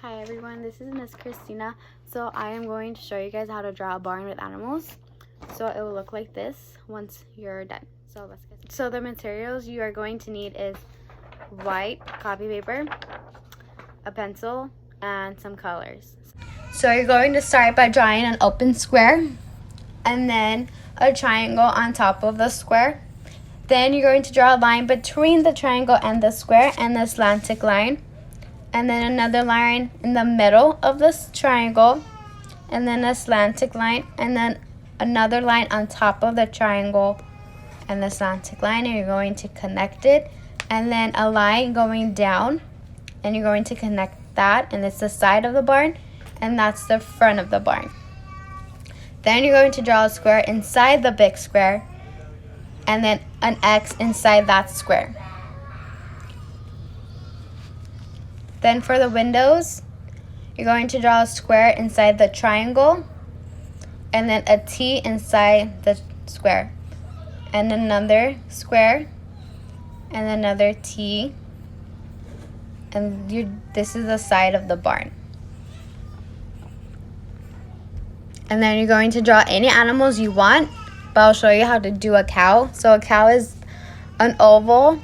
Hi everyone, this is Miss Christina. So I am going to show you guys how to draw a barn with animals. So it will look like this once you're done. So let's get started. So the materials you are going to need is white copy paper, a pencil, and some colors. So you're going to start by drawing an open square and then a triangle on top of the square. Then you're going to draw a line between the triangle and the square and the slanted line. And then another line in the middle of this triangle, and then a slanted line, and then another line on top of the triangle and the slanted line, and you're going to connect it, and then a line going down, and you're going to connect that, and it's the side of the barn, and that's the front of the barn. Then you're going to draw a square inside the big square, and then an X inside that square. Then for the windows, you're going to draw a square inside the triangle, and then a T inside the square, and another square, and another T, and this is the side of the barn. And then you're going to draw any animals you want, but I'll show you how to do a cow. So a cow is an oval,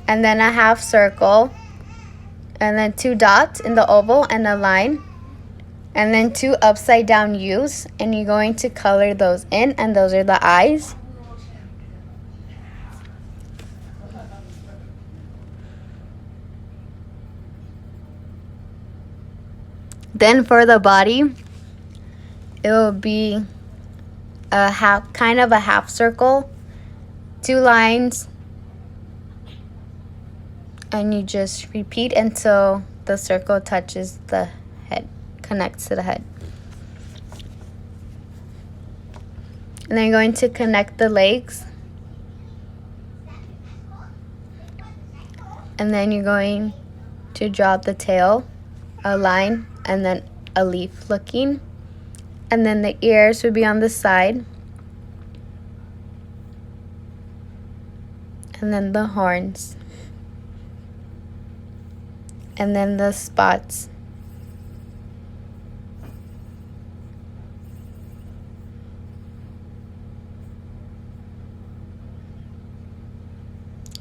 and then a half circle, and then 2 dots in the oval and a line, and then 2 upside down U's, and you're going to color those in, and those are the eyes. Then for the body, it will be a half circle, 2 lines, and you just repeat until the circle touches the head, connects to the head. And then you're going to connect the legs. And then you're going to draw the tail, a line, and then a leaf looking. And then the ears would be on the side. And then the horns. And then the spots.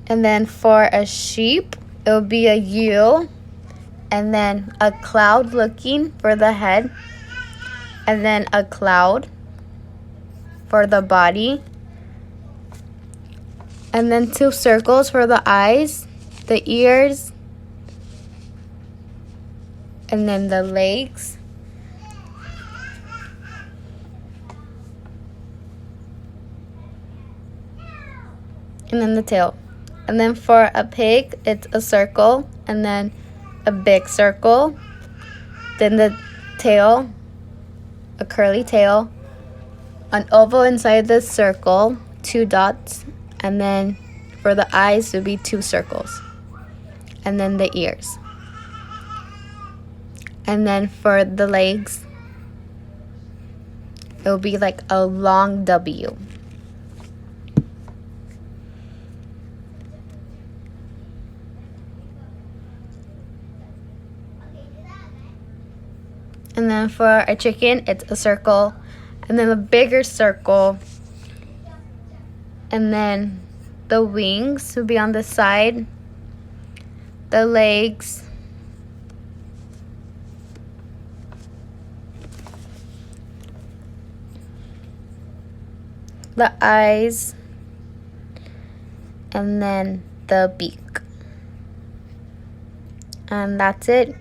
And then for a sheep, it will be a U, and then a cloud looking for the head, and then a cloud for the body, and then 2 circles for the eyes, the ears, and then the legs, and then the tail. And then for a pig, it's a circle, and then a big circle, then the tail, a curly tail, an oval inside the circle, 2 dots, and then for the eyes, it would be 2 circles, and then the ears. And then for the legs, it will be like a long W. And then for a chicken, it's a circle, and then a bigger circle, and then the wings will be on the side, the legs, the eyes, and then the beak. And that's it.